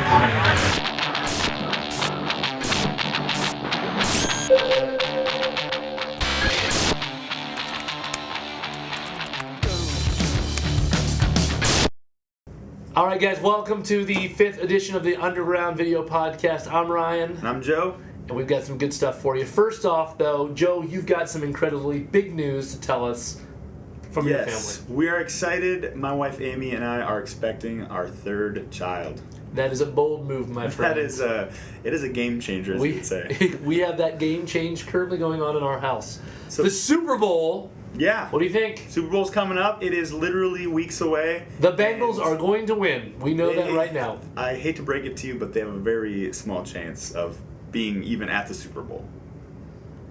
All right, guys, welcome to the 5th edition of the Underground Video Podcast. I'm Ryan. And I'm Joe. And we've got some good stuff for you. First off, though, Joe, you've got some incredibly big news to tell us from your family. Yes, we are excited. My wife Amy and I are expecting our third child. That is a bold move, my friend. It is a game changer, as you would say. We have that game change currently going on in our house. So, the Super Bowl. Yeah. What do you think? Super Bowl's coming up. It is literally weeks away. The Bengals are going to win. We know that right now. I hate to break it to you, but they have a very small chance of being even at the Super Bowl.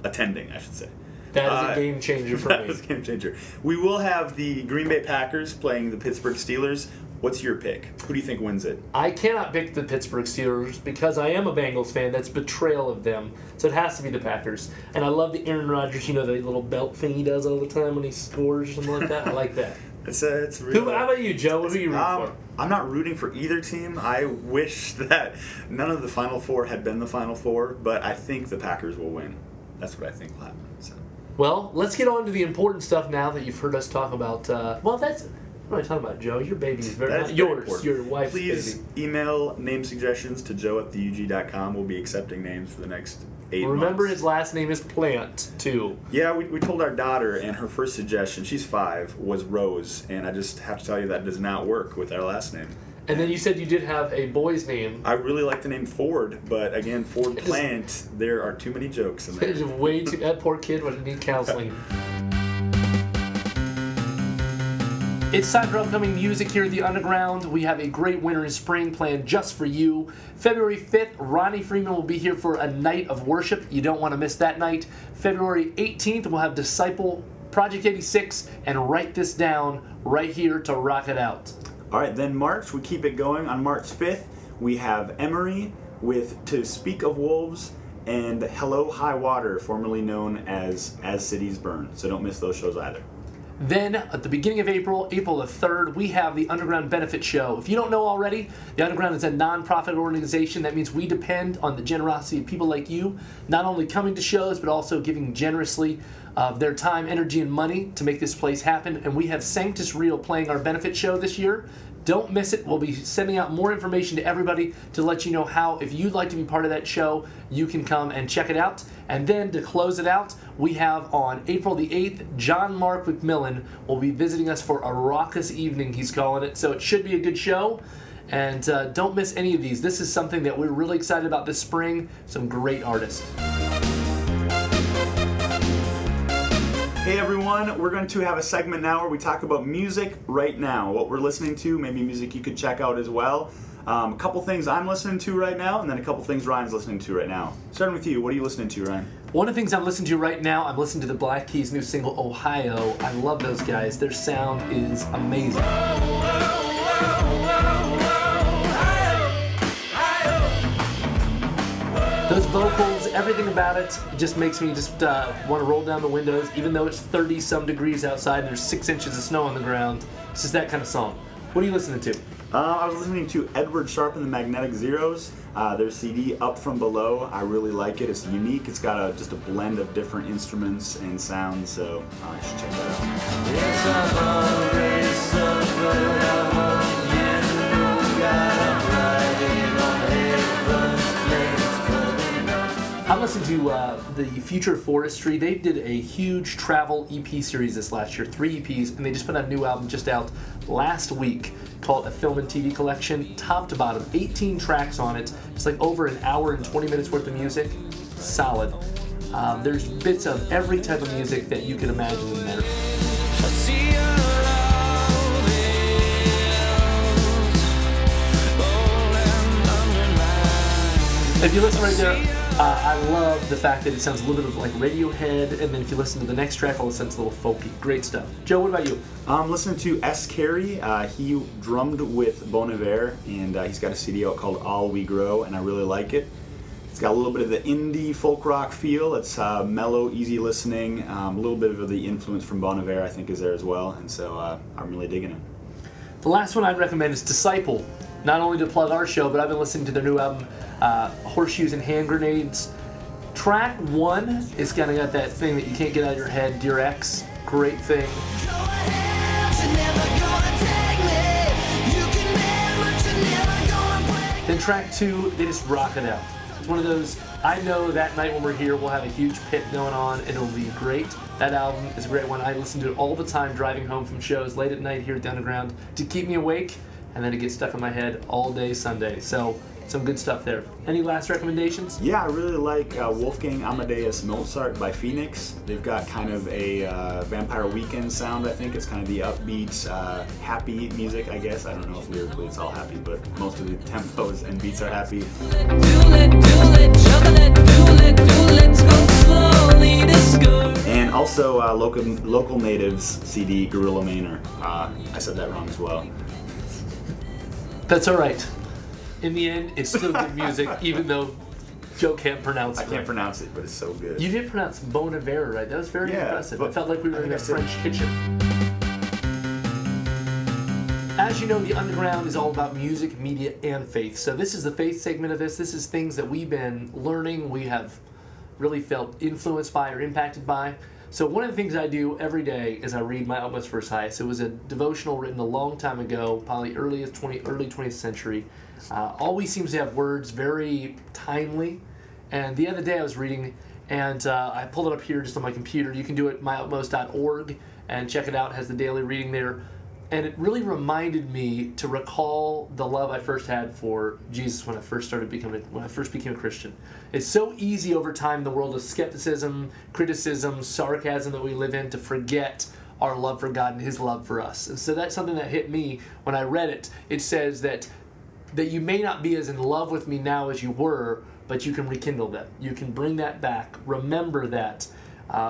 Attending, I should say. That is a game changer for me. That is a game changer. We will have the Green Bay Packers playing the Pittsburgh Steelers. What's your pick? Who do you think wins it? I cannot pick the Pittsburgh Steelers because I am a Bengals fan. That's betrayal of them. So it has to be the Packers. And I love the Aaron Rodgers, the little belt thing he does all the time when he scores or something like that. I like that. It's real. How about you, Joe? Who are you rooting for? I'm not rooting for either team. I wish that none of the Final Four had been the Final Four, but I think the Packers will win. That's what I think will happen. So. Well, let's get on to the important stuff now that you've heard us talk about. What am I talking about, Joe? Your baby is not yours. Important. Your wife's Please baby. email name suggestions to joe@theug.com. We'll be accepting names for the next 8 months. Remember, his last name is Plant, too. Yeah, we told our daughter, and her first suggestion, she's 5, was Rose. And I just have to tell you that does not work with our last name. And then you said you did have a boy's name. I really like the name Ford, but again, Ford Plant, there are too many jokes in there. It's way too... That poor kid would need counseling. It's time for upcoming music here at the Underground. We have a great winter and spring planned just for you. February 5th, Ronnie Freeman will be here for a night of worship. You don't want to miss that night. February 18th, we'll have Disciple, Project 86, and Write This Down right here to rock it out. All right, then March, we keep it going. On March 5th, we have Emery with To Speak of Wolves and Hello High Water, formerly known as Cities Burn. So don't miss those shows either. Then, at the beginning of April the 3rd, we have the Underground Benefit Show. If you don't know already, the Underground is a non-profit organization. That means we depend on the generosity of people like you, not only coming to shows, but also giving generously of their time, energy, and money to make this place happen. And we have Sanctus Real playing our benefit show this year. Don't miss it. We'll be sending out more information to everybody to let you know how, if you'd like to be part of that show, you can come and check it out. And then to close it out, we have on April the 8th, John Mark McMillan will be visiting us for a raucous evening, he's calling it. So it should be a good show. And don't miss any of these. This is something that we're really excited about this spring. Some great artists. Hey everyone, we're going to have a segment now where we talk about music right now, what we're listening to, maybe music you could check out as well. A couple things I'm listening to right now, and then a couple things Ryan's listening to right now. Starting with you, what are you listening to, Ryan? One of the things I'm listening to right now, I'm listening to the Black Keys' new single, Ohio. I love those guys. Their sound is amazing. Those vocals, everything about it just makes me just want to roll down the windows, even though it's 30-some degrees outside and there's 6 inches of snow on the ground. It's just that kind of song. What are you listening to? I was listening to Edward Sharpe and the Magnetic Zeros, their CD, Up From Below. I really like it. It's unique. It's got just a blend of different instruments and sounds, so I should check that out. I'm listening to the Future Forestry. They did a huge travel EP series this last year, 3 EPs, and they just put out a new album just out last week called A Film and TV Collection, top to bottom, 18 tracks on it. It's like over an hour and 20 minutes worth of music. Solid. There's bits of every type of music that you can imagine in there. If you listen right there, I love the fact that it sounds a little bit of like Radiohead, and then if you listen to the next track, all of a sudden it's a little folky. Great stuff. Joe, what about you? I'm listening to S. Carey. He drummed with Bon Iver, and he's got a CD out called All We Grow, and I really like it. It's got a little bit of the indie folk rock feel. It's mellow, easy listening. A little bit of the influence from Bon Iver, I think, is there as well, and so I'm really digging it. The last one I'd recommend is Disciple. not only to plug our show, but I've been listening to their new album, Horseshoes and Hand Grenades. Track 1 is kind of got that thing that you can't get out of your head, Dear X. Great thing. Then track 2, they just rock it out. It's one of those, I know that night when we're here, we'll have a huge pit going on and it'll be great. That album is a great one. I listen to it all the time driving home from shows late at night here at the Underground to keep me awake, and then it gets stuck in my head all day Sunday. So, some good stuff there. Any last recommendations? Yeah, I really like Wolfgang Amadeus Mozart by Phoenix. They've got kind of a Vampire Weekend sound, I think. It's kind of the upbeat, happy music, I guess. I don't know if lyrically it's all happy, but most of the tempos and beats are happy. And also Local Natives CD, Gorilla Manor. I said that wrong as well. That's all right. In the end, it's still good music, even though Joe can't pronounce it. I can't pronounce it, but it's so good. You did pronounce Bon Iver right. That was very impressive. It felt like we were in a French kitchen. As you know, the Underground is all about music, media, and faith. So this is the faith segment of this. This is things that we've been learning, we have really felt influenced by or impacted by. So one of the things I do every day is I read My Utmost for His Highest. It was a devotional written a long time ago, probably early 20th century. Always seems to have words very timely. And the other day I was reading, and I pulled it up here just on my computer. You can do it at myutmost.org and check it out. It has the daily reading there. And it really reminded me to recall the love I first had for Jesus when I first became a Christian. It's so easy over time in the world of skepticism, criticism, sarcasm that we live in to forget our love for God and His love for us. And so that's something that hit me when I read it. It says that you may not be as in love with me now as you were, but you can rekindle that. You can bring that back. Remember that.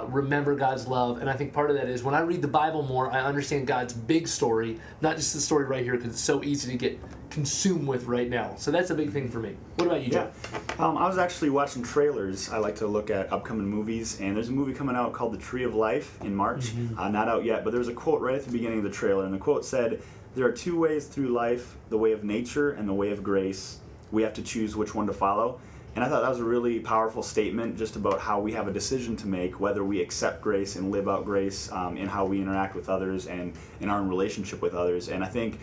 Remember God's love. And I think part of that is when I read the Bible more, I understand God's big story, not just the story right here, because it's so easy to get consumed with right now. So that's a big thing for me. What about you, Joe? I was actually watching trailers. I like to look at upcoming movies, and there's a movie coming out called The Tree of Life in March. Not out yet, but there's a quote right at the beginning of the trailer, and the quote said, "There are two ways through life, the way of nature and the way of grace. We have to choose which one to follow." And I thought that was a really powerful statement just about how we have a decision to make, whether we accept grace and live out grace in how we interact with others and in our relationship with others. And I think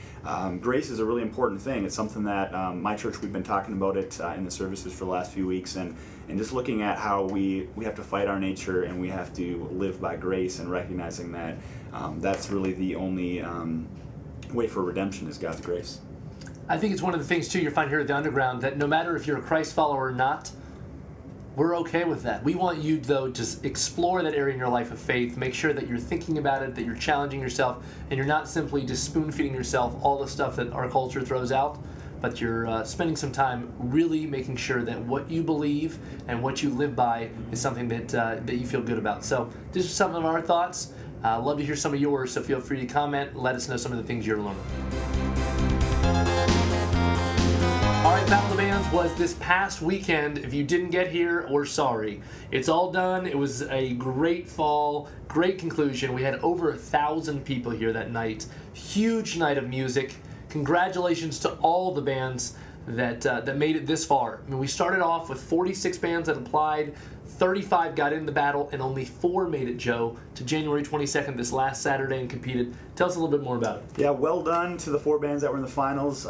grace is a really important thing. It's something that my church, we've been talking about it in the services for the last few weeks, and just looking at how we have to fight our nature and we have to live by grace, and recognizing that that's really the only way for redemption is God's grace. I think it's one of the things, too, you find here at the Underground, that no matter if you're a Christ follower or not, we're okay with that. We want you, though, to explore that area in your life of faith, make sure that you're thinking about it, that you're challenging yourself, and you're not simply just spoon-feeding yourself all the stuff that our culture throws out, but you're spending some time really making sure that what you believe and what you live by is something that you feel good about. So these are some of our thoughts. Love to hear some of yours, so feel free to comment and let us know some of the things you're learning. All right, Battle of the Bands was this past weekend. If you didn't get here, we're sorry. It's all done. It was a great fall, great conclusion. We had over 1,000 people here that night. Huge night of music. Congratulations to all the bands that made it this far. I mean, we started off with 46 bands that applied, 35 got in the battle, and only 4 made it, Joe, to January 22nd, this last Saturday, and competed. Tell us a little bit more about it. Yeah, well done to the 4 bands that were in the finals.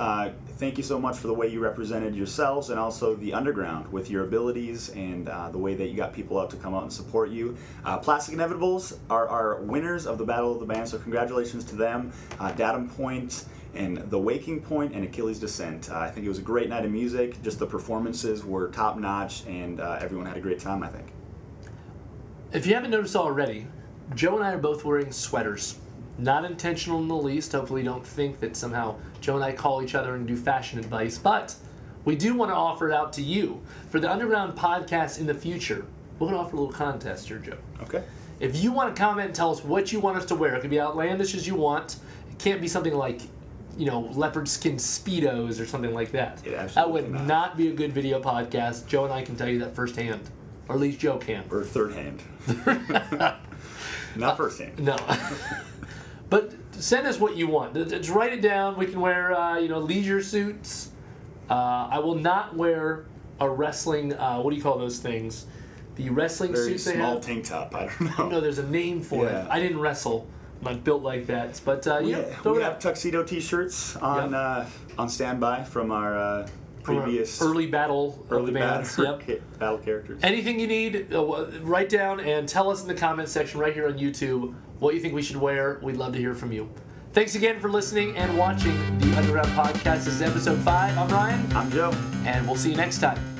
Thank you so much for the way you represented yourselves and also the Underground with your abilities and the way that you got people out to come out and support you. Plastic Inevitables are our winners of the Battle of the Bands, so congratulations to them. Datum Point and The Waking Point and Achilles Descent. I think it was a great night of music. Just the performances were top-notch, and everyone had a great time, I think. If you haven't noticed already, Joe and I are both wearing sweaters. Not intentional in the least. Hopefully you don't think that somehow Joe and I call each other and do fashion advice, but we do want to offer it out to you. For the Underground podcast in the future, we're going to offer a little contest here, Joe. Okay. If you want to comment and tell us what you want us to wear, it could be outlandish as you want. It can't be something like, leopard skin Speedos or something like that. That would not be a good video podcast. Joe and I can tell you that firsthand. Or at least Joe can. Or third hand. Not first hand. No. But send us what you want. Just write it down. We can wear, leisure suits. I will not wear a wrestling. What do you call those things? The wrestling Very suits they small have. tank top. I don't know. No, there's a name for Yeah. it. I didn't wrestle. I'm not built like that. But We throw it have out. tuxedo T-shirts on standby from our previous early battle of the battle, bands. Yep. battle characters. Anything you need, write down and tell us in the comments section right here on YouTube what you think we should wear. We'd love to hear from you. Thanks again for listening and watching the Underground Podcast. This is episode 5. I'm Ryan, I'm Joe. and we'll see you next time.